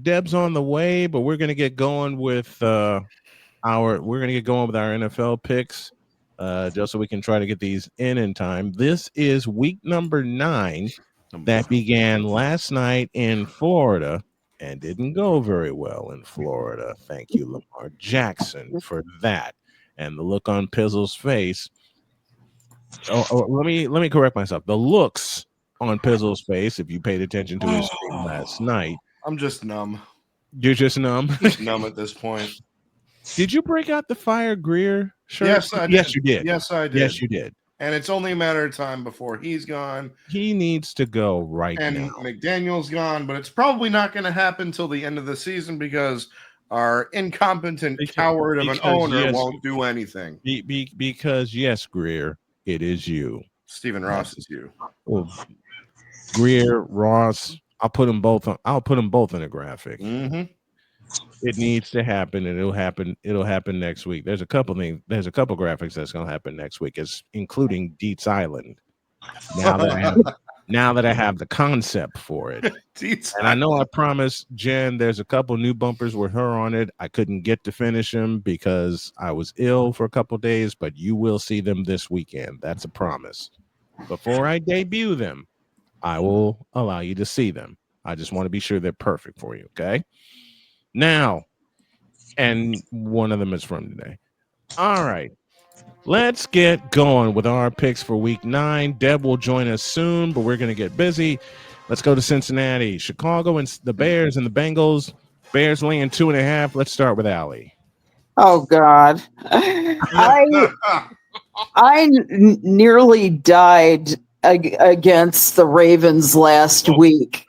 Deb's on the way, but we're gonna get going with our NFL picks, just so we can try to get these in time. This is week number 9 that began last night in Florida and didn't go very well in Florida. Thank you, Lamar Jackson, for that. And the look on Pizzle's face. Let me correct myself. The looks on Pizzle's face, if you paid attention to his stream last night. I'm just numb. You're just numb. Numb at this point. Did you break out the Fire Greer shirt? Yes, I did. Yes, you did. Yes, I did. Yes, you did. And it's only a matter of time before he's gone. He needs to go right now. And McDaniel's gone, but it's probably not going to happen until the end of the season because our incompetent coward of an owner won't do anything. Because, yes, Greer, it is you. Stephen Ross is you. Well, Greer, Ross, I'll put them both in a graphic. Mm-hmm. It needs to happen, and it'll happen next week. There's a couple graphics that's going to happen next week, including Dietz Island. Now that I have the concept for it. And I know I promised Jen there's a couple new bumpers with her on it. I couldn't get to finish them because I was ill for a couple days, but you will see them this weekend. That's a promise. Before I debut them, I will allow you to see them. I just want to be sure they're perfect for you, okay? Now, and one of them is from today. All right. Let's get going with our picks for week 9. Deb will join us soon, but we're going to get busy. Let's go to Cincinnati. Chicago and the Bears and the Bengals. Bears laying 2.5. Let's start with Allie. Oh, God. I nearly died against the Ravens last week.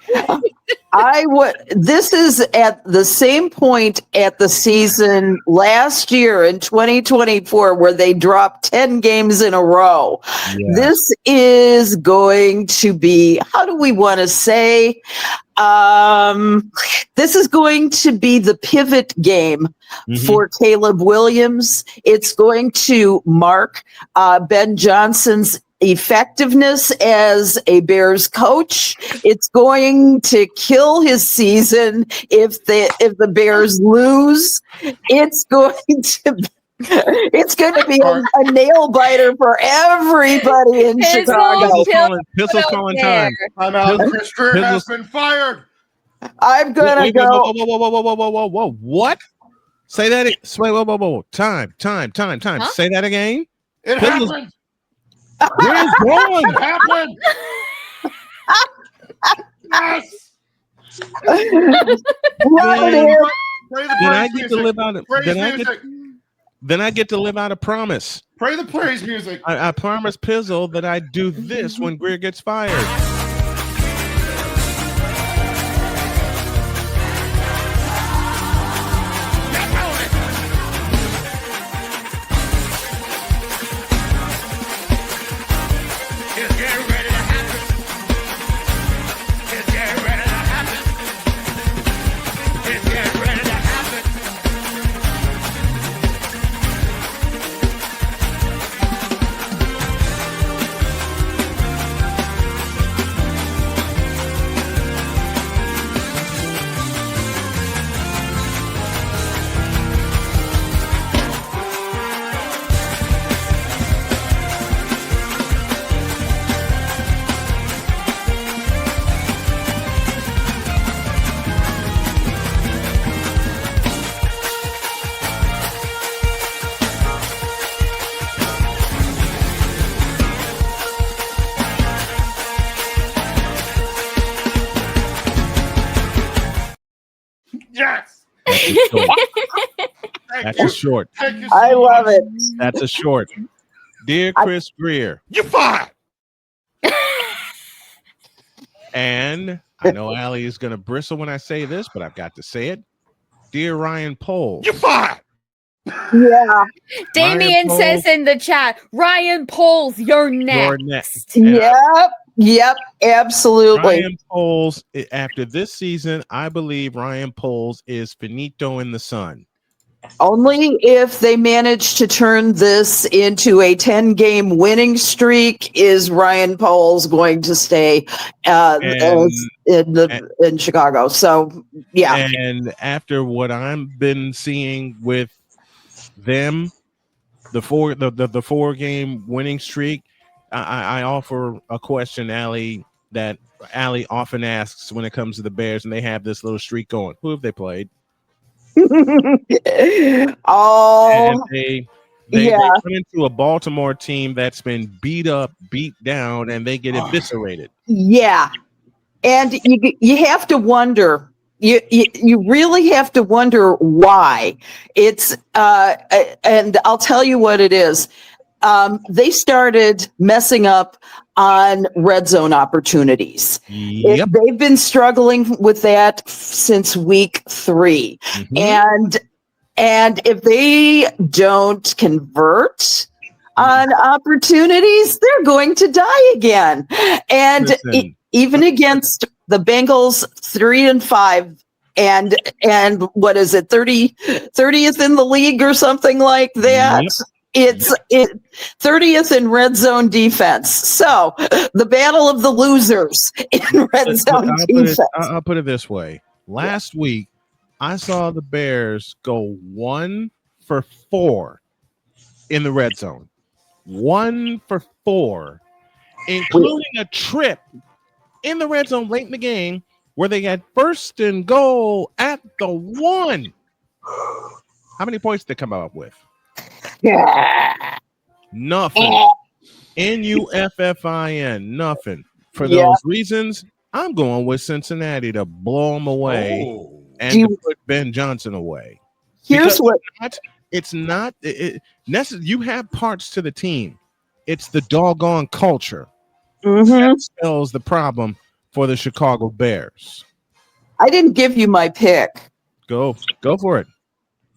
This is at the same point at the season last year in 2024 where they dropped 10 games in a row. Yeah. This is going to be, how do we want to say? This is going to be the pivot game for Caleb Williams. It's going to mark Ben Johnson's effectiveness as a Bears coach. It's going to kill his season if the Bears lose. It's going to be a nail biter for everybody in Chicago. Pizzle's calling time. I'm out. Chris Greer has been fired. I'm gonna go. Whoa! What? Say that. Whoa! Time. Huh? Say that again. It happened. Where's going? It happened. Yes. Then I get to live out of. Then I get to live out a promise. Pray the praise music. I promise Pizzle that I do this when Greer gets fired. Yes. That's a short. I love it. That's a short. Dear Chris Greer, you fired. And I know Allie is going to bristle when I say this, but I've got to say it. Dear Ryan Poles, you fired. Yeah. Damien says in the chat, Ryan Poles, you're next. Yep, absolutely. Ryan Poles, after this season, I believe Ryan Poles is finito in the sun. Only if they manage to turn this into a 10-game winning streak is Ryan Poles going to stay in Chicago. So, yeah. And after what I've been seeing with them, the 4-game winning streak, I offer a question, Allie, that Allie often asks when it comes to the Bears, and they have this little streak going. Who have they played? Oh, they run into a Baltimore team that's been beat up, beat down, and they get eviscerated. Yeah, and you have to wonder. You really have to wonder why. It's and I'll tell you what it is. They started messing up on red zone opportunities. Yep. They've been struggling with that since week 3. Mm-hmm. And if they don't convert on opportunities, they're going to die again. And even against the Bengals 3-5 and what is it, 30th in the league or something like that. Yep. It's 30th in red zone defense. So the battle of the losers in red zone defense. I'll put it this way. Last week, I saw the Bears go 1 for 4 in the red zone. 1 for 4, including a trip in the red zone late in the game where they had 1st and goal at the 1. How many points did they come up with? Yeah. Nothing. Nuffin. Nothing. For those reasons, I'm going with Cincinnati to blow them away and to put Ben Johnson away. Here's what it's not. You have parts to the team. It's the doggone culture that spells the problem for the Chicago Bears. I didn't give you my pick. Go for it.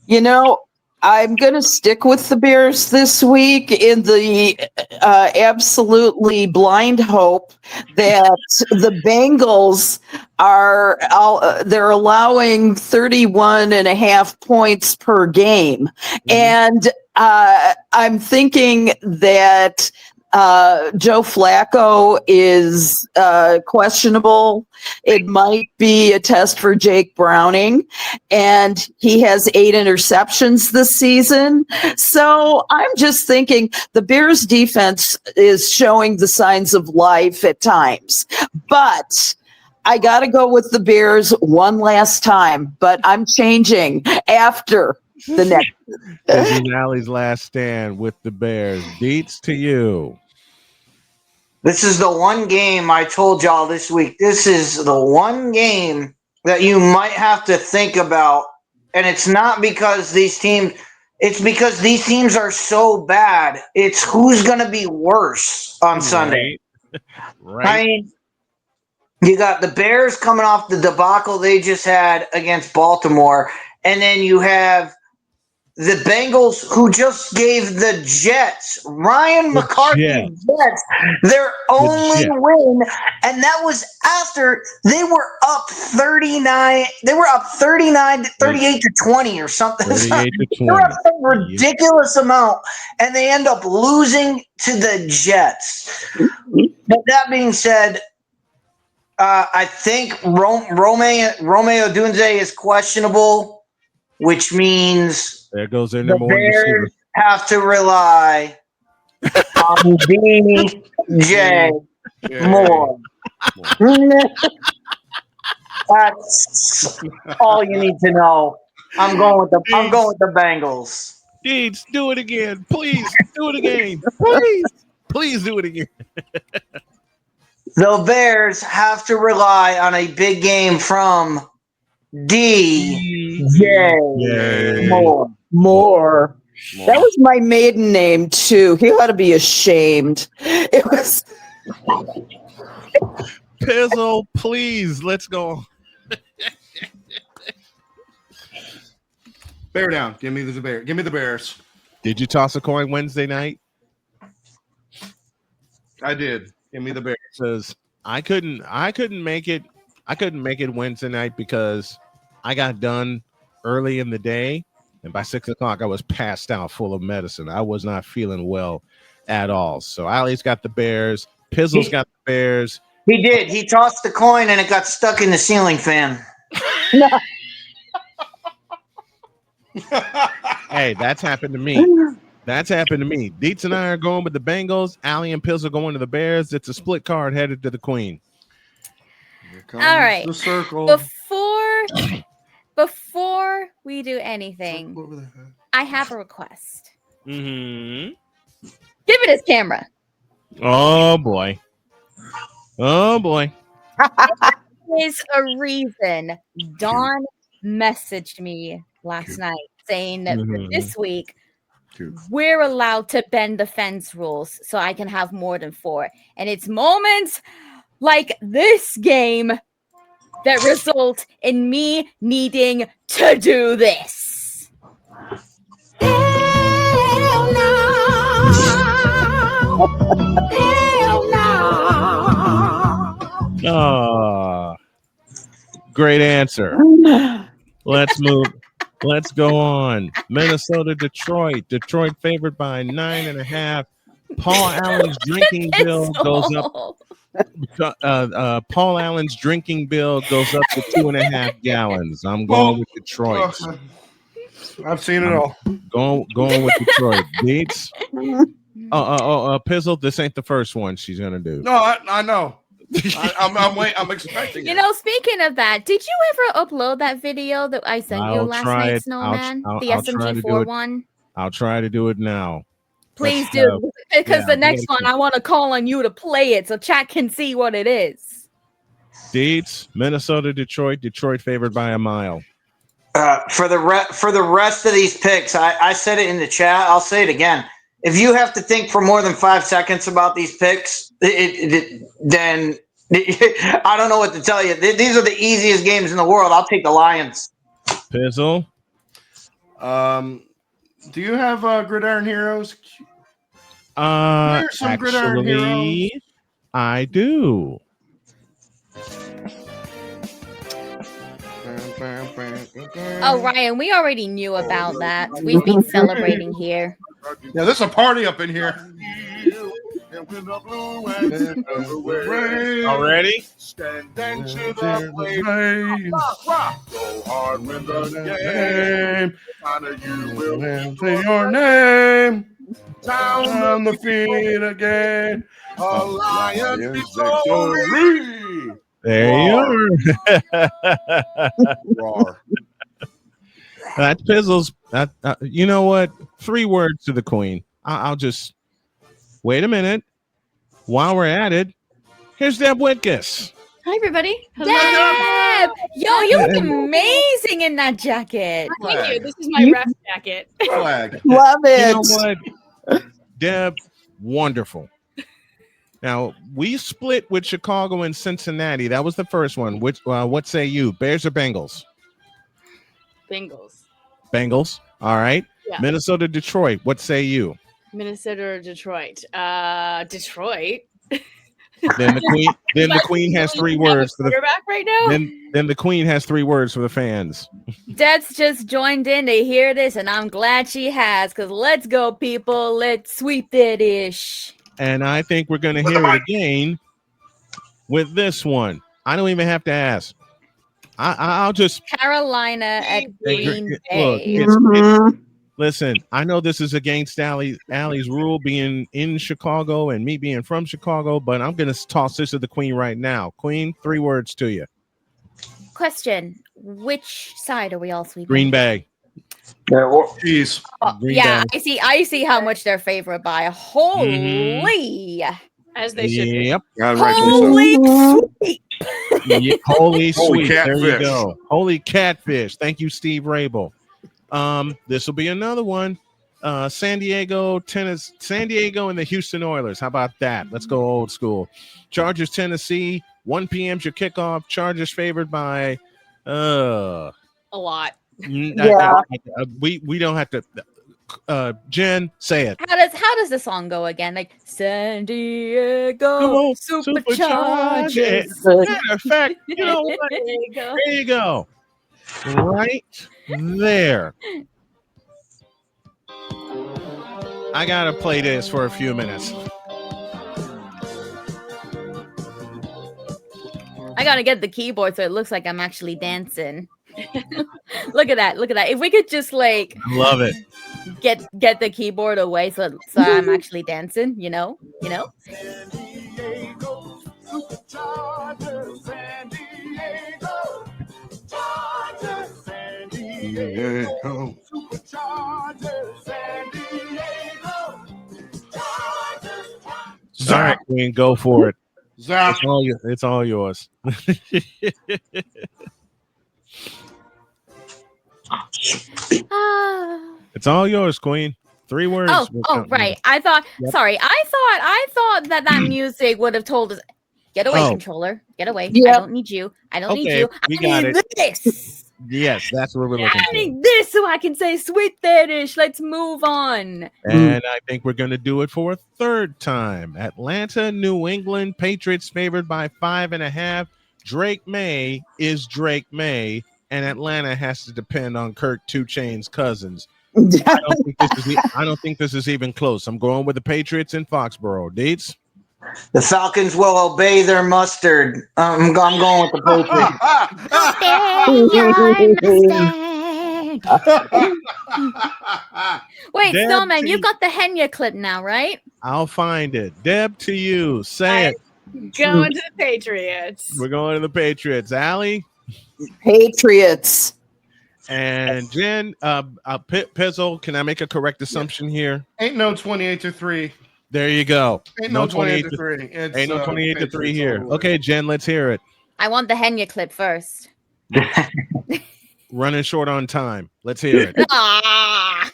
You know, I'm going to stick with the Bears this week in the absolutely blind hope that the Bengals they're allowing 31.5 points per game. And I'm thinking that Joe Flacco is questionable. It might be a test for Jake Browning, and he has 8 interceptions this season. So I'm just thinking the Bears defense is showing the signs of life at times, but I got to go with the Bears one last time, but I'm changing after the next. This is Allie's last stand with the Bears. Dietz, to you. This is the one game I told y'all this week. This is the one game that you might have to think about. And it's not because it's because these teams are so bad. It's who's going to be worse on Sunday. Right. I mean, you got the Bears coming off the debacle they just had against Baltimore. And then you have the Bengals, who just gave the Jets, Ryan McCarthy Jets, their only win, and that was after they were up 39. They were up 38 to 20 or something. 38 to 20. They were up a ridiculous amount, and they end up losing to the Jets. But that being said, I think Romeo Odunze is questionable, which means there goes their number one receiver. Have to rely on DJ Moore. That's all you need to know. I'm going with the Bengals. Deeds, do it again. Please do it again. Please do it again. The Bears have to rely on a big game from DJ Moore. That was my maiden name too. He ought to be ashamed. It was Pizzle, please, let's go. Bear down. Give me the bear. Give me the Bears. Did you toss a coin Wednesday night? I did. Give me the Bears. Says I couldn't make it. I couldn't make it Wednesday night because I got done early in the day And by 6 o'clock, I was passed out full of medicine. I was not feeling well at all. So Ali's got the Bears. Pizzle's got the Bears. He did. He tossed the coin and it got stuck in the ceiling fan. Hey, that's happened to me. That's happened to me. Dietz and I are going with the Bengals. Ali and Pizzle are going to the Bears. It's a split card headed to the Queen. All right. The circle. Before we do anything, I have a request. Mm-hmm. Give it his camera. Oh boy. Oh boy. There's a reason Dawn messaged me last night saying that this week we're allowed to bend the fence rules so I can have more than 4. And it's moments like this game that result in me needing to do this. Hell no. Hell no. Oh, great answer. Let's move. Let's go on. Minnesota, Detroit. Detroit favored by 9.5. Paul Allen's drinking bill goes up. Paul Allen's drinking bill goes up to 2.5 gallons. I'm going with Detroit. I've seen it all. Going with Detroit. Dietz. Pizzle. This ain't the first one she's gonna do. No, I know. I'm expecting. You know, speaking of that, did you ever upload that video that I sent you last night, Snowman? The SMG4 one. I'll try to do it now. Please do, because the next one I want to call on you to play it so chat can see what it is. Dietz, Minnesota, Detroit. Detroit favored by a mile. For the rest of these picks, I said it in the chat. I'll say it again. If you have to think for more than 5 seconds about these picks, then I don't know what to tell you. These are the easiest games in the world. I'll take the Lions. Pizzle. Do you have Gridiron Heroes? Some Gridiron Heroes. I do. Oh, Ryan, we already knew about that. We've been celebrating here. Yeah, there's a party up in here. Already? Stand to the plate. Rock. Go hard with the game. Honor you will say your name. Down the feet again. A Lions victory. There you are. That's Pizzle's. You know what? 3 words to the Queen. I'll just wait a minute. While we're at it, here's Deb Whitcas. Hi, everybody. Deb! Yo, you look amazing in that jacket. Thank you. This is my ref jacket. Flag. Love it. You know what? Deb, wonderful. Now, we split with Chicago and Cincinnati. That was the first one. What say you? Bears or Bengals? Bengals. Bengals. All right. Yeah. Minnesota, Detroit. What say you? Minnesota or Detroit? Detroit. Then the Queen has 3 words for the quarterback right now. Then the Queen has 3 words for the fans. Deb's just joined in to hear this, and I'm glad she has, because let's go, people. Let's sweep that ish. And I think we're going to hear it again with this one. I don't even have to ask. I'll just Carolina at Green Bay. Look, listen, I know this is against Allie's rule being in Chicago and me being from Chicago, but I'm going to toss this to the Queen right now. Queen, 3 words to you. Question: which side are we all sweeping? Green Bay. Jeez. Yeah, I see how much they're favored by. Holy, as they should be. Yep. Holy sweet. Holy sweet. Catfish. There you go. Holy catfish. Thank you, Steve Rabel. This will be another one. San Diego and the Houston Oilers. How about that? Let's go old school. Chargers, Tennessee. 1 p.m.'s your kickoff. Chargers favored by a lot. Yeah. We don't have to. Jen, say it. How does the song go again? Like San Diego Superchargers. Matter of fact, you know what? There you go. Right there. I gotta play this for a few minutes. I gotta get the keyboard so it looks like I'm actually dancing. Look at that! Look at that! If we could just like I love it. get the keyboard away so I'm actually dancing, you know. San Diego, Superchargers, San Diego, Chargers, San Diego, Superchargers, San Diego, Chargers. All right, Queen, go for it. Zap. It's all yours. It's all yours, Queen. 3 words. Oh, right. I thought. Yep. Sorry. I thought that music would have told us, "Get away, Oh. controller. Get away. Yep. I don't need you. I don't need Okay, you. we I got need it. this. Yes, that's what we're looking I for. need this so I can say sweet fetish. Let's move on." And I think we're going to do it for a 3rd time. Atlanta, New England, Patriots favored by 5.5. Drake May is Drake May, and Atlanta has to depend on Kirk 2 Chainz Cousins. I don't think this is even close. I'm going with the Patriots in Foxborough. Dietz? The Falcons will obey their mustard. I'm going with the Patriots. Wait, Deb, Snowman, to you've you. got the Henya clip now, right? I'll find it. Deb, to you. Say it. Going to the Patriots. We're going to the Patriots. Allie Patriots. and Jen, Pizzle, can I make a correct assumption here? Ain't no 28-3. There you go. Ain't no 28-3. Ain't no 28-3 here. Patriots all the way. Okay, Jen, let's hear it. I want the Henya clip first. Running short on time. Let's hear it. Ah.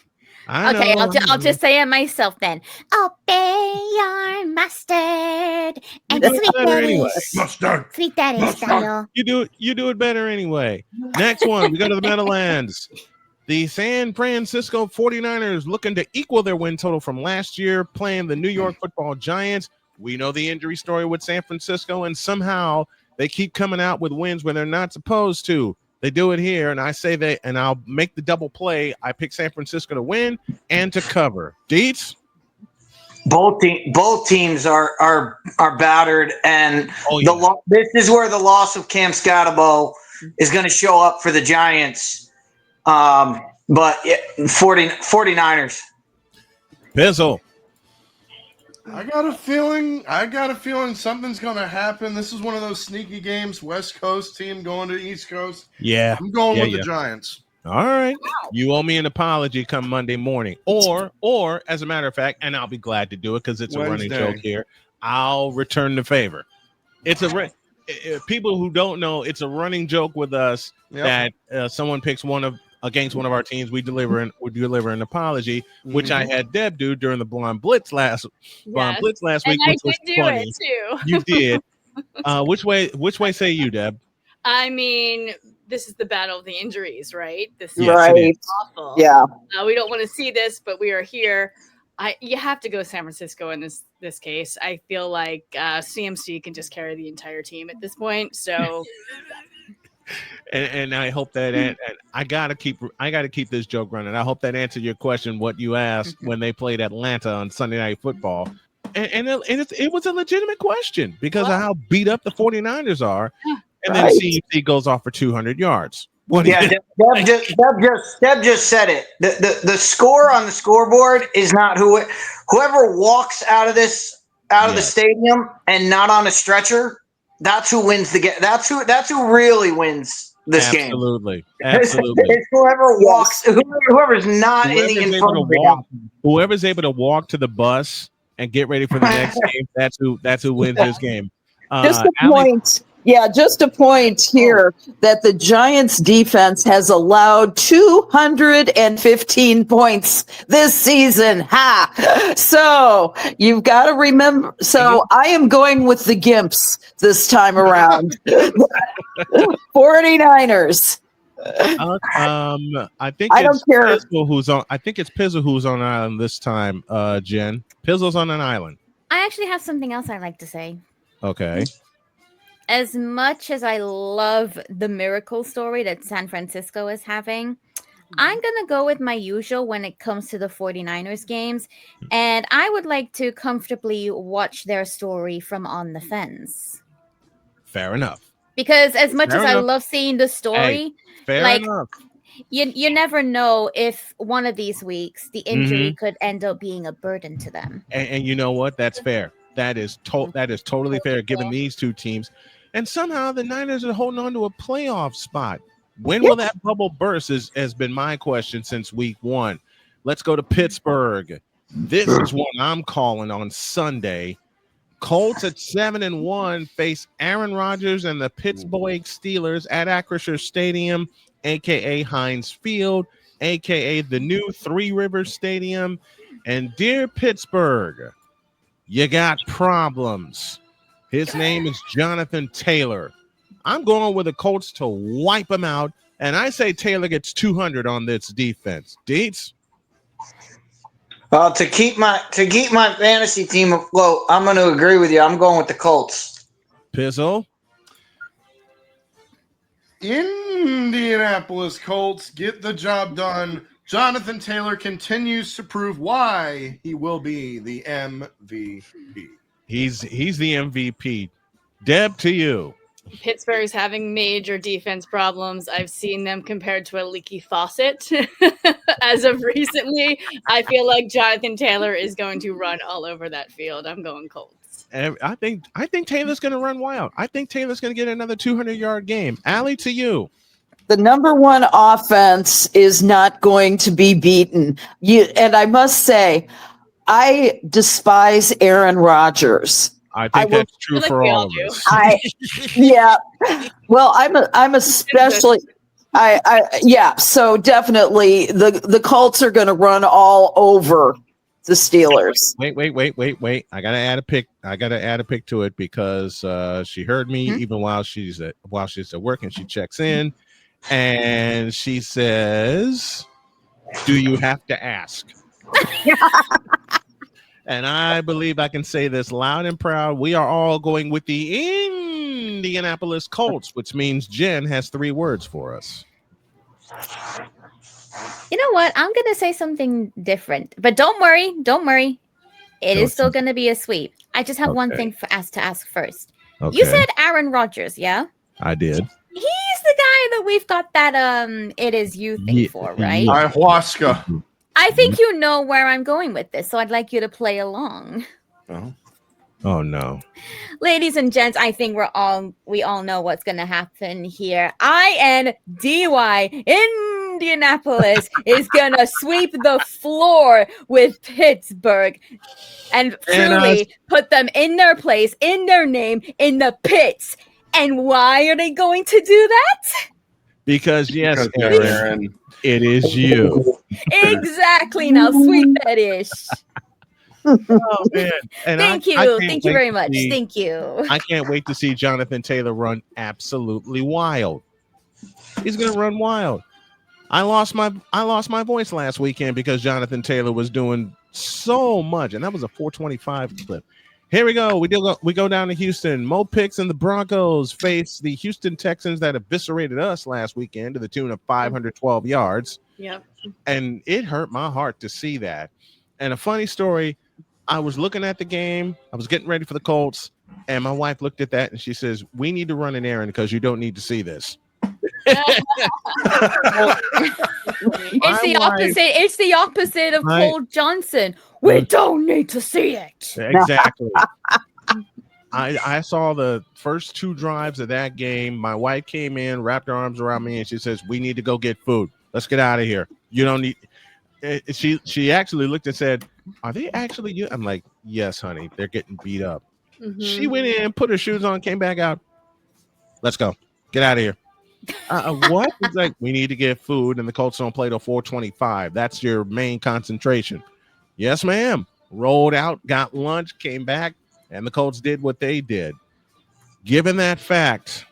I Okay, know. I'll just say it myself then. Obey your mustard and do it sweet better anyway. daddies. Mustard. Sweet daddies style. You do it better anyway. Next one, we go to the Meadowlands. The San Francisco 49ers looking to equal their win total from last year, playing the New York Football Giants. We know the injury story with San Francisco, and somehow they keep coming out with wins when they're not supposed to. They do it here, and I say that, and I'll make the double play. I pick San Francisco to win and to cover. Dietz? Both teams are battered, and Oh, this is where the loss of Cam Scotabo is going to show up for the Giants. But 49ers. Pizzle. I got a feeling something's gonna happen. This is one of those sneaky games. West Coast team going to East Coast. Yeah. I'm going Yeah, with yeah. the Giants. All right. You owe me an apology come Monday morning. Or as a matter of fact, and I'll be glad to do it because it's a running Wednesday. joke here, I'll return the favor. It's people who don't know, it's a running joke with us Yep. that someone picks against one of our teams, we deliver an apology, which I had Deb do during the Blonde Blitz last week, And which I was did do funny. it too. You did. Which way say you, Deb? I mean, this is the battle of the injuries, right? This is Yes, it Right. awful. Yeah. We don't want to see this, but we are here. You have to go San Francisco in this case. I feel like CMC can just carry the entire team at this point. So, and I hope that and I gotta keep this joke running. I hope that answered your question, what you asked when they played Atlanta on Sunday Night Football. And it was a legitimate question because of how beat up the 49ers are. And then Right. CMC goes off for 200 yards. What do Yeah, you- Deb just said it. The score on the scoreboard is not whoever walks out of the stadium and not on a stretcher. That's who wins the game. That's who really wins this game. Absolutely. It's whoever walks, whoever's not in the infirmary. Whoever's able to walk to the bus and get ready for the next game, that's who wins this game. Just a Allie, point. Yeah, just a point here that the Giants defense has allowed 215 points this season. Ha! So you've got to remember. So I am going with the Gimps this time around. 49ers. I think I don't care. Pizzle who's on. I think it's Pizzle who's on an island this time. Jen, Pizzle's on an island. I actually have something else I'd like to say. Okay. As much as I love the miracle story that San Francisco is having, I'm going to go with my usual when it comes to the 49ers games. And I would like to comfortably watch their story from on the fence. Fair enough. Because as much Fair as I enough. love seeing the story, Fair like enough. you never know if one of these weeks the injury could end up being a burden to them. And you know what? That's fair. That is totally fair given these two teams. And somehow the Niners are holding on to a playoff spot. When will that bubble burst has been my question since week 1. Let's go to Pittsburgh. This is one I'm calling on Sunday. Colts at 7-1 face Aaron Rodgers and the Pittsburgh Steelers at Acrisure Stadium, a.k.a. Heinz Field, a.k.a. the new Three Rivers Stadium. And dear Pittsburgh, you got problems. His name is Jonathan Taylor. I'm going with the Colts to wipe him out, and I say Taylor gets 200 on this defense. Dietz? Well, to keep my fantasy team afloat, I'm going to agree with you. I'm going with the Colts. APizzle? Indianapolis Colts get the job done. Jonathan Taylor continues to prove why he will be the MVP. He's the MVP. Deb, to you. Pittsburgh's having major defense problems. I've seen them compared to a leaky faucet as of recently. I feel like Jonathan Taylor is going to run all over that field. I'm going Colts. And I think Taylor's going to run wild. I think Taylor's going to get another 200-yard game. Allie, to you. The number one offense is not going to be beaten. And I must say, I despise Aaron Rodgers. I think that's true for all of us. Yeah. Well, I'm especially. So definitely the Colts are going to run all over the Steelers. Wait. I gotta add a pick to it because she heard me even while she's at work, and she checks in and she says, "Do you have to ask?" And I believe I can say this loud and proud. We are all going with the Indianapolis Colts, which means Jen has 3 words for us. You know what? I'm going to say something different. But don't worry. It is still going to be a sweep. I just have one thing for us to ask first. Okay. You said Aaron Rodgers, yeah? I did. He's the guy that we've got that it is you thing for, right? Ayahuasca. I think you know where I'm going with this, so I'd like you to play along. Oh no. Ladies and gents, I think we all know what's going to happen here. INDY, Indianapolis, is going to sweep the floor with Pittsburgh and truly put them in their place, in their name, in the pits. And why are they going to do that? Because Aaron, it is you. Exactly. Now, sweep that ish. Oh man! And thank you very much. Thank you. I can't wait to see Jonathan Taylor run absolutely wild. He's gonna run wild. I lost my voice last weekend because Jonathan Taylor was doing so much, and that was a 425 clip. Here we go. We go down to Houston. Mo Picks and the Broncos face the Houston Texans that eviscerated us last weekend to the tune of 512 yards. Yep. And it hurt my heart to see that. And a funny story, I was looking at the game. I was getting ready for the Colts, and my wife looked at that and she says, "We need to run an errand because you don't need to see this." It's the opposite. It's the opposite of Cole Johnson. We don't need to see it. Exactly. I saw the first 2 drives of that game. My wife came in, wrapped her arms around me, and she says, "We need to go get food. Let's get out of here. You don't need." She actually looked and said, "Are they actually you?" I'm like, "Yes, honey. They're getting beat up." Mm-hmm. She went in, put her shoes on, came back out. "Let's go. Get out of here." What? It's like, "We need to get food, and the Colts don't play till 4:25. That's your main concentration." Yes, ma'am. Rolled out, got lunch, came back, and the Colts did what they did. Given that fact,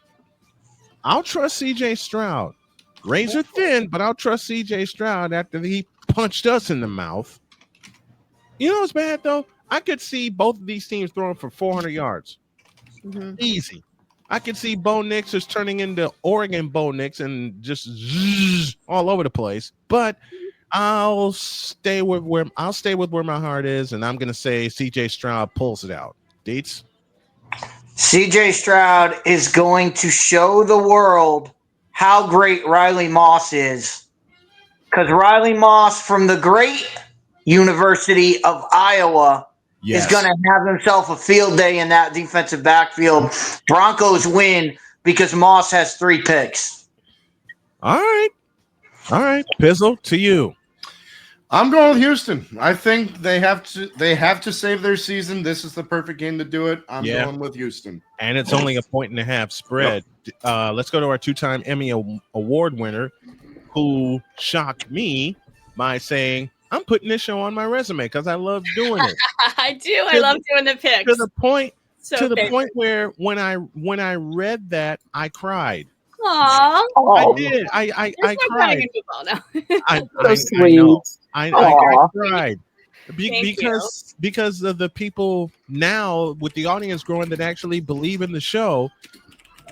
I'll trust C.J. Stroud. Razor thin, but I'll trust C.J. Stroud after he punched us in the mouth. You know what's bad, though? I could see both of these teams throwing for 400 yards. Mm-hmm. Easy. I can see Bo Nix is turning into Oregon Bo Nix and just zzz, all over the place. But I'll stay with where my heart is, and I'm gonna say C.J. Stroud pulls it out. Dietz? CJ Stroud is going to show the world how great Riley Moss is. Because Riley Moss from the great University of Iowa is going to have himself a field day in that defensive backfield. Broncos win because Moss has 3 picks. All right. APizzle, to you. I'm going with Houston. I think they have to save their season. This is the perfect game to do it. I'm going with Houston. And it's only a 1.5 spread. Yep. Let's go to our 2-time Emmy Award winner who shocked me by saying, I'm putting this show on my resume because I love doing it. I do. I love doing the picks. To the point where when I read that, I cried. Aww. I did. I cried. I cried because of the people now with the audience growing that actually believe in the show.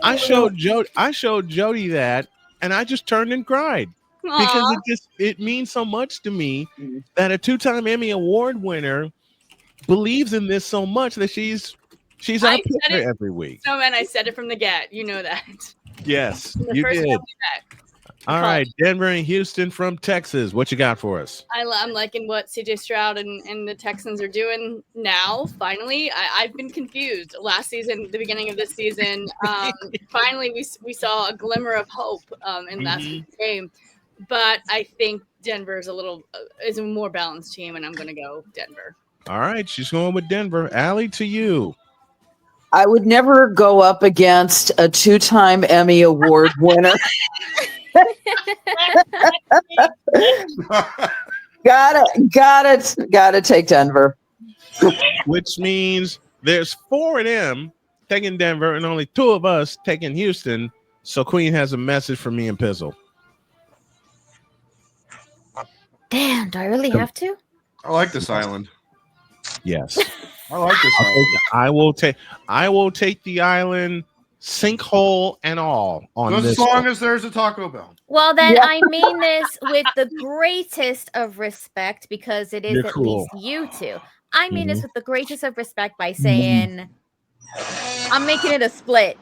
I showed Jody that, and I just turned and cried. Aww. Because it means so much to me that a 2-time Emmy Award winner believes in this so much that she's our picker every week. Snowman, I said it from the get. You know that. Yes, you did. All right, Denver and Houston from Texas. What you got for us? I'm liking what CJ Stroud and the Texans are doing now. Finally, I've been confused. Last season, the beginning of this season, finally we saw a glimmer of hope in last week's game. But I think Denver is a more balanced team, and I'm going to go Denver. All right, she's going with Denver. Allie, to you. I would never go up against a 2-time Emmy Award winner. Gotta take Denver. Which means there's 4 of them taking Denver and only 2 of us taking Houston. So Queen has a message for me and Pizzle. Damn, do I really have to? I like this island. Yes. I like this island. I will take the island, sinkhole and all, on just this as long one. as there's a Taco Bell. Well, then I mean this with the greatest of respect because it is at least you two. I mean this with the greatest of respect by saying I'm making it a split.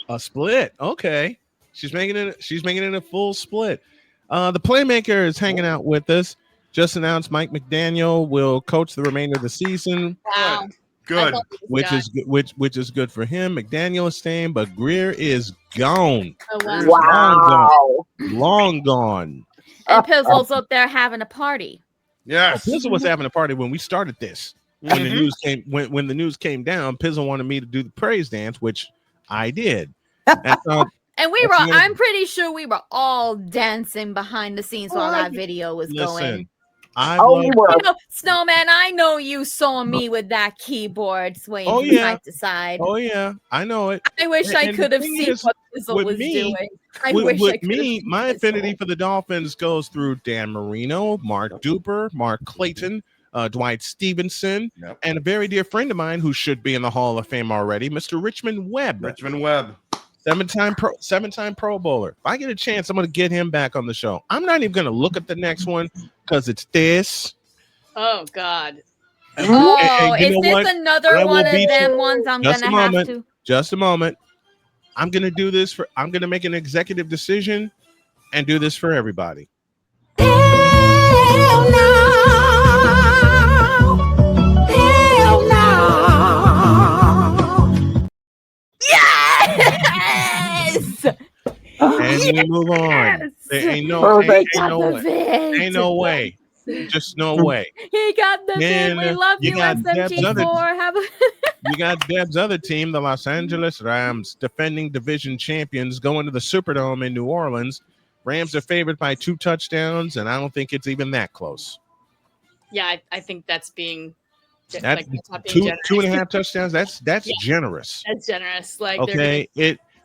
A split. Okay. She's making it a full split. The Playmaker is hanging out with us. Just announced Mike McDaniel will coach the remainder of the season. Wow. Good. Which is good for him. McDaniel is staying, but Greer is gone. Oh, wow. Long gone. And Pizzle's up there having a party. Yes. Pizzle was having a party when we started this. When the news came, when the news came down, Pizzle wanted me to do the praise dance, which I did. And we were, I'm pretty sure we were all dancing behind the scenes while that video was going. Snowman, I know you saw me with that keyboard swaying from side to side. Oh, yeah. I know it. I wish I could have seen what Pizzle was doing. I wish I could have seen my affinity for the Dolphins goes through Dan Marino, Mark Duper, Mark Clayton, Dwight Stevenson, and a very dear friend of mine who should be in the Hall of Fame already, Mr. Richmond Webb. Seven-time Pro Bowler. If I get a chance, I'm going to get him back on the show. I'm not even going to look at the next one because it's this. Oh, God. Is this another one of them ones I'm going to have to? Just a moment. I'm going to make an executive decision and do this for everybody. Hell no. Hell no. Yes! And we move on. There ain't no way. Just no way. He got the bid. We love you, SMG4. You got Deb's other team, the Los Angeles Rams, defending division champions, going to the Superdome in New Orleans. Rams are favored by 2 touchdowns, and I don't think it's even that close. Yeah, I think that's being that's two and a half touchdowns. That's generous. That's generous. Like, okay,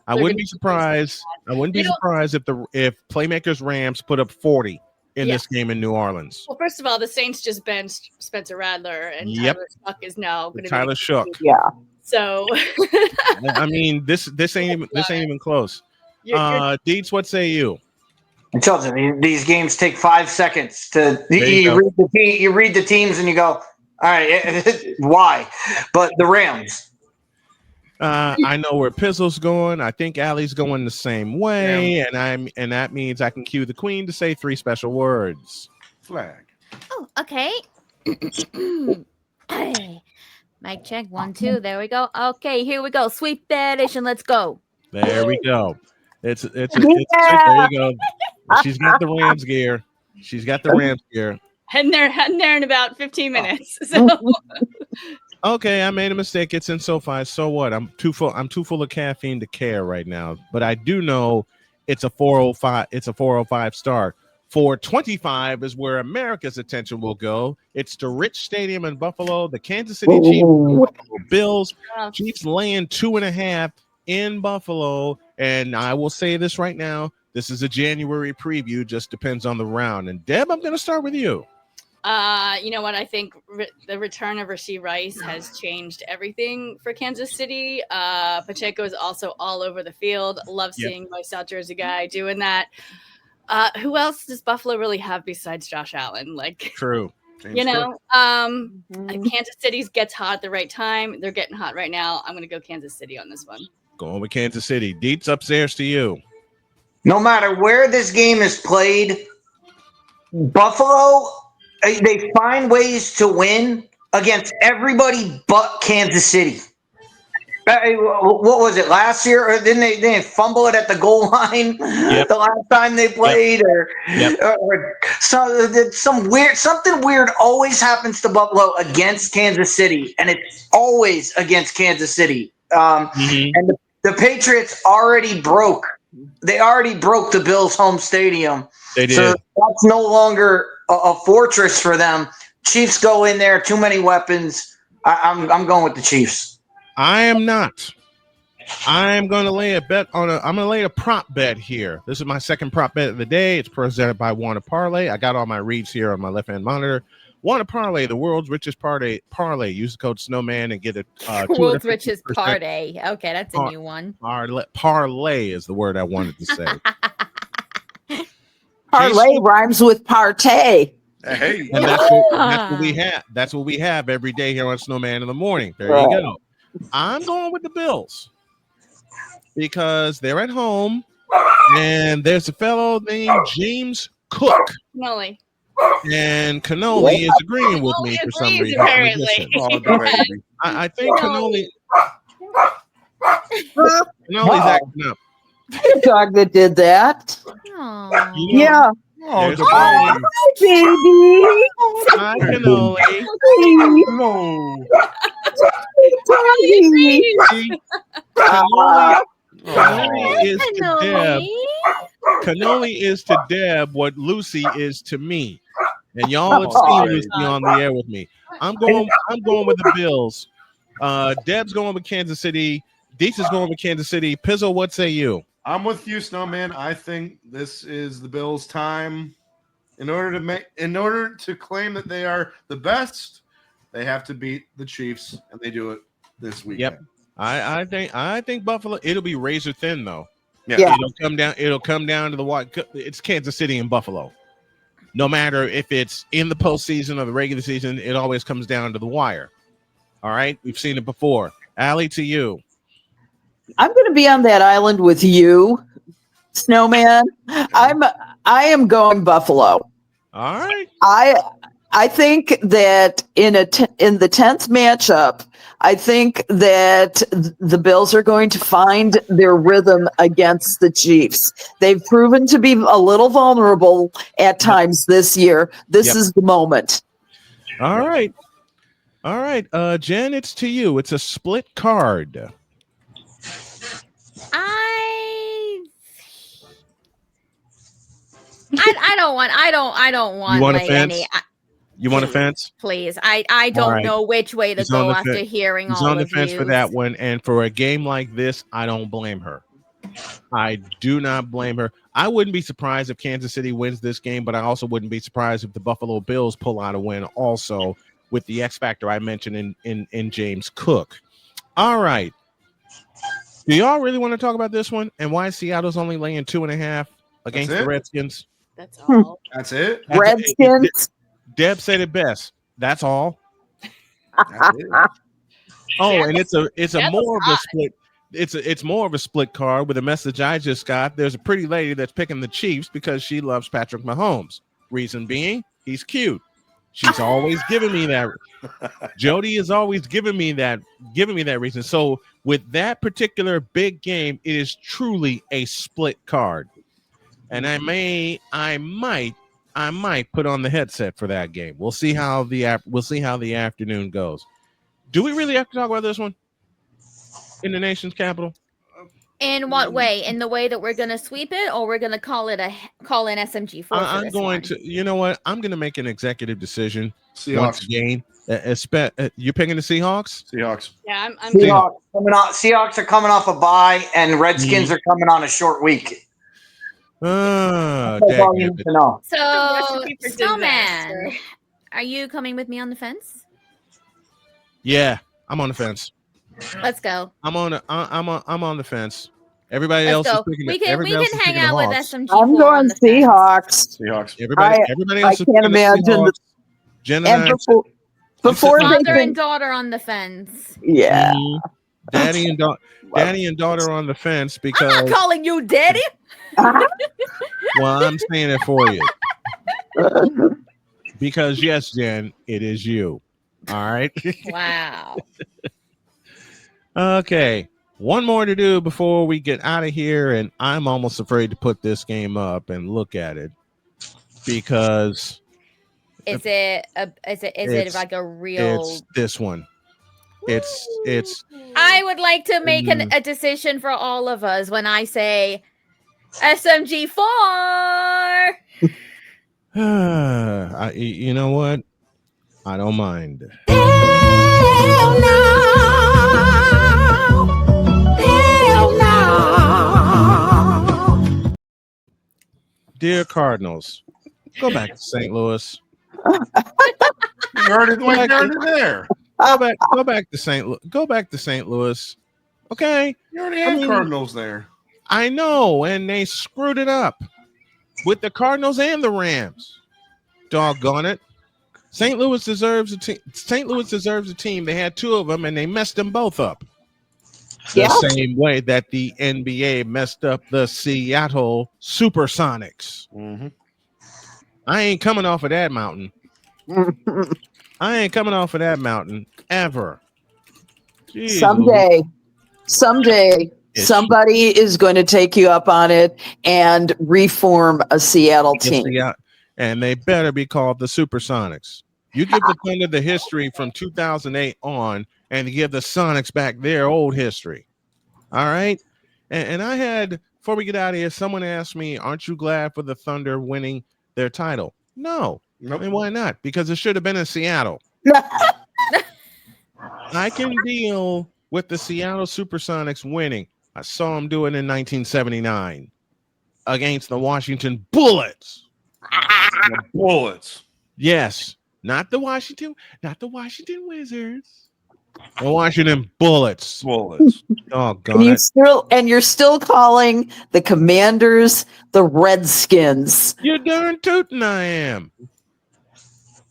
I wouldn't be surprised. I wouldn't be surprised if Playmakers Rams put up 40 in this game in New Orleans. Well, first of all, the Saints just benched Spencer Rattler, and Tyler Shook is now going to Tyler Shook. Yeah. So, I mean, this ain't even close. Dietz, what say you? I told you these games take 5 seconds to you read the teams and you go, all right, why? But the Rams. I know where Pizzle's going. I think Allie's going the same way, and that means I can cue the Queen to say 3 special words. Flag. Oh, okay. Mic check 1, 2. There we go. Okay, here we go. Sweep that edition. Let's go. There we go. It's there you go. She's got the Rams gear. She's got the Rams gear. Heading there in about 15 minutes. So okay, I made a mistake. It's in SoFi. So what? I'm too full of caffeine to care right now. But I do know it's a 405. It's a 405 start. 425 is where America's attention will go. It's the Rich Stadium in Buffalo. The Kansas City Chiefs, Bills. Chiefs laying 2.5 in Buffalo. And I will say this right now. This is a January preview. Just depends on the round. And Deb, I'm going to start with you. You know what? I think the return of Rashee Rice has changed everything for Kansas City. Pacheco is also all over the field. Love seeing my South Jersey guy doing that. Who else does Buffalo really have besides Josh Allen? Like, true. Kansas City gets hot at the right time. They're getting hot right now. I'm going to go Kansas City on this one. Going with Kansas City. Dietz, upstairs to you. No matter where this game is played, Buffalo, they find ways to win against everybody but Kansas City. What was it last year? Or didn't they fumble it at the goal line the last time they played? Or something weird always happens to Buffalo against Kansas City, and it's always against Kansas City. And the Patriots already broke. They already broke the Bills' home stadium. They did. So that's no longer a fortress for them. Chiefs go in there, too many weapons. I'm going with the Chiefs. I am not. I'm going to lay a bet on I'm going to lay a prop bet here. This is my second prop bet of the day. It's presented by Wanna Parlay. I got all my reads here on my left-hand monitor. Wanna Parlay, the world's richest parlay. Use the code Snowman and get a world's richest parlay. Okay, that's a new one. Parlay is the word I wanted to say. Parlay rhymes with partay. Hey, and that's what we have. That's what we have every day here on Snowman in the morning. There you go. I'm going with the Bills because they're at home, and there's a fellow named James Cook. Cannoli. And Cannoli is agreeing with me for some reason. Apparently. I think Cannoli's acting up. The dog that did that. Yeah. Oh, hi, baby. Hi, Cannoli. No. Cannoli is to Deb what Lucy is to me, and y'all have seen Lucy on the air with me. I'm going with the Bills. Deb's going with Kansas City. Dietz is going with Kansas City. Pizzle, what say you? I'm with you, Snowman. I think this is the Bills' time. In order to claim that they are the best, they have to beat the Chiefs, and they do it this weekend. Yep. I think Buffalo. It'll be razor thin though. Yeah. It'll come down to the what? It's Kansas City and Buffalo. No matter if it's in the postseason or the regular season, it always comes down to the wire. All right, we've seen it before. Allie, to you. I'm going to be on that island with you, Snowman. I am going Buffalo. All right. I think that in the 10th matchup, I think that the Bills are going to find their rhythm against the Chiefs. They've proven to be a little vulnerable at times this year. This is the moment. All right. Jen, it's to you. It's a split card. I don't want. You want like a fence? You want a please, fence? Please. I don't know which way to go after hearing all of He's on the fence yous. for that one. And for a game like this, I don't blame her. I do not blame her. I wouldn't be surprised if Kansas City wins this game, but I also wouldn't be surprised if the Buffalo Bills pull out a win also with the X factor I mentioned in James Cook. All right. Do y'all really want to talk about this one and why Seattle's only laying 2.5 against the Redskins? That's all. That's it. Redskins. Deb said it best. That's all. That's it. Oh, and it's a Seattle's more of a hot. split. It's more of a split card with a message I just got. There's a pretty lady that's picking the Chiefs because she loves Patrick Mahomes. Reason being, he's cute. She's always giving me that. Jody is always giving me that reason. So with that particular big game, it is truly a split card. And I might put on the headset for that game. We'll see how the afternoon goes. Do we really have to talk about this one in the nation's capital? In what way? In the way that we're going to sweep it, or we're going to call in SMG4? I'm going to. You know what? I'm going to make an executive decision. Seahawks. Once again, you're picking the Seahawks. Seahawks. Yeah, I'm Seahawks are coming off a bye, and Redskins are coming on a short week. Dang That's all you it. need to know. So, recipe for Snowman, disaster. are you coming with me on the fence? Yeah, I'm on the fence. Let's go. I'm on the fence. Everybody Let's else go. is picking. We can everybody else is hang picking out the with Hawks. SMG4. I'm on going the fence. Seahawks. Seahawks. Everybody else is can't picking the imagine Seahawks. the- Jen And and I. before they Father and think, daughter on the fence. yeah. Daddy and daughter on the fence I'm because not calling you daddy. well, I'm saying it for you. Because yes, Jen, it is you. All right. Wow. Okay. One more to do before we get out of here, and I'm almost afraid to put this game up and look at it because Is it like a real? it's this one. It's I would like to make a decision for all of us when I say SMG4. you know what? I don't mind. Hell no. Hell no. Dear Cardinals, go back to St. Louis. You're already there. Go back to St. Louis. Okay. You already have Cardinals there. I know, and they screwed it up with the Cardinals and the Rams. Doggone it. St. Louis deserves a team. St. Louis deserves a team. They had two of them, and they messed them both up. The same way that the NBA messed up the Seattle Supersonics. Mm-hmm. I ain't coming off of that mountain. I ain't coming off of that mountain ever. Jeez, Someday, somebody is going to take you up on it and reform a Seattle team. And they better be called the Supersonics. You give the Thunder the history from 2008 on, and give the Sonics back their old history. All right? And I had, before we get out of here, someone asked me, aren't you glad for the Thunder winning their title? No. Nope. And why not? Because it should have been in Seattle. I can deal with the Seattle Supersonics winning. I saw them do it in 1979 against the Washington Bullets. The Bullets. Yes, not the Washington Wizards. The Washington Bullets. Bullets. Oh God! You're still calling the Commanders the Redskins. You're darn tootin' I am.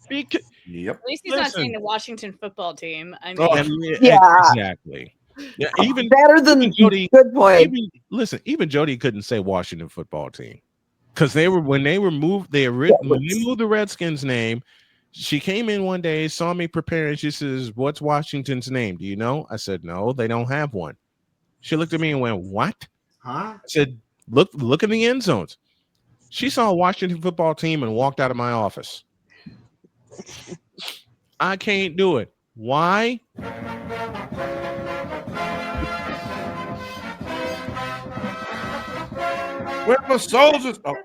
Yep. At least he's not saying the Washington football team. I mean, Exactly. Yeah, even better than Jody. Good point. Even Jody couldn't say Washington football team because when they moved the Redskins name. She came in one day, saw me preparing. She says, "What's Washington's name? Do you know?" I said, "No, they don't have one." She looked at me and went, "What?" Huh? I said, "Look in the end zones." She saw a Washington football team and walked out of my office. I can't do it. Why? Where my soldiers? Oh.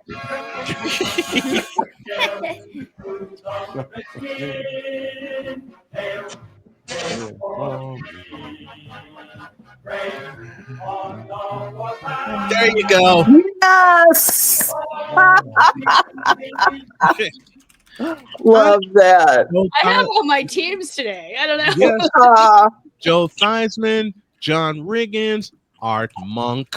There you go. Yes. Love that. I have all my teams today. I don't know. Yes. Joe Theismann, John Riggins, Art Monk,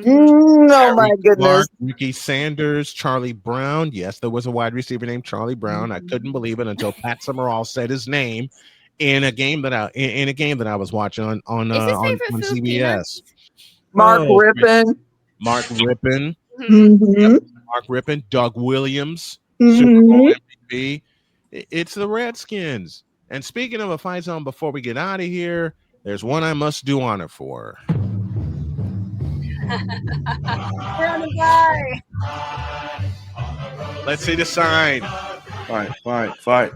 Oh my Eric goodness. Clark, Ricky Sanders, Charlie Brown. Yes, there was a wide receiver named Charlie Brown. I couldn't believe it until Pat Summerall said his name in a game that I was watching on Is his favorite on food CBS. peanuts? Mark Oh, Rippon. Mark Rippon, Mhm. Mark Rippon, Doug Williams, Mhm. Super Bowl MVP. It's the Redskins. And speaking of a fight zone, before we get out of here, there's one I must do honor for. Let's see the sign. Fight.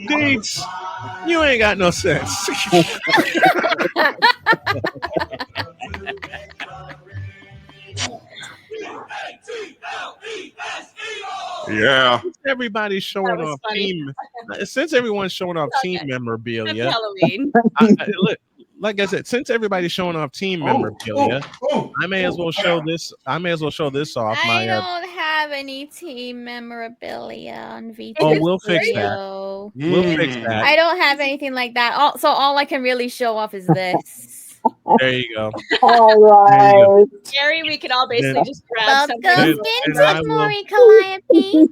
Dietz, you ain't got no sense. Yeah. Everybody's showing was off funny. team. Since everyone's showing off team memorabilia, Happy Halloween. look, like I said, since everybody's showing off team memorabilia, I may as well show this. I may as well show this off. I don't have any team memorabilia on VT. Oh, we'll fix that. Studio. We'll fix that. I don't have anything like that. So all I can really show off is this. There you go. All right. Gary, we could all basically just grab Ball something. goes And I vintage, will- Maury Calliope.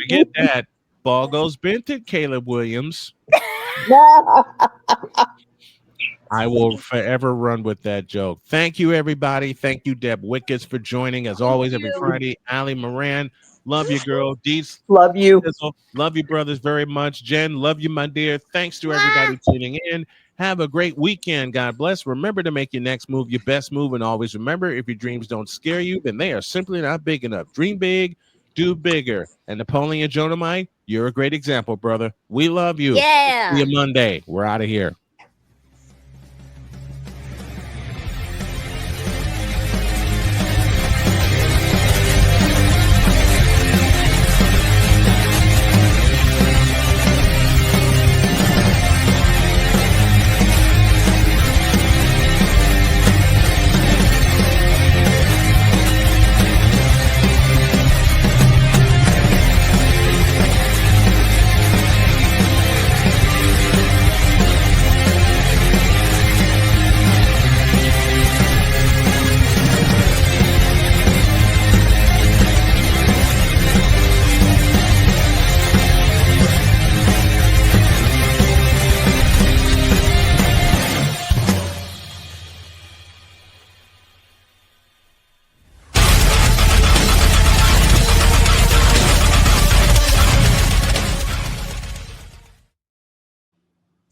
Forget that. Ball goes Benton, Caleb Williams. I will forever run with that joke. Thank you, everybody. Thank you, Deb Whitcas, for joining. As always, every Friday. Ali Moran, love you, girl. Dietz, Love you. love you, brothers, very much. Jen, love you, my dear. Thanks to everybody tuning in. Have a great weekend. God bless. Remember to make your next move your best move. And always remember, if your dreams don't scare you, then they are simply not big enough. Dream big, do bigger. And Napoleon Jonamite, you're a great example, brother. We love you. Yeah. See you Monday. We're out of here.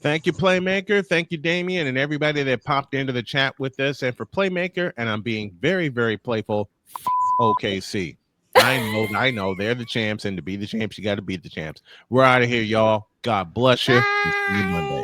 Thank you, Playmaker. Thank you, Damien, and everybody that popped into the chat with us. And for Playmaker, and I'm being very, very playful, OKC. I know they're the champs, and to be the champs, you got to beat the champs. We're out of here, y'all. God bless you. See you Monday.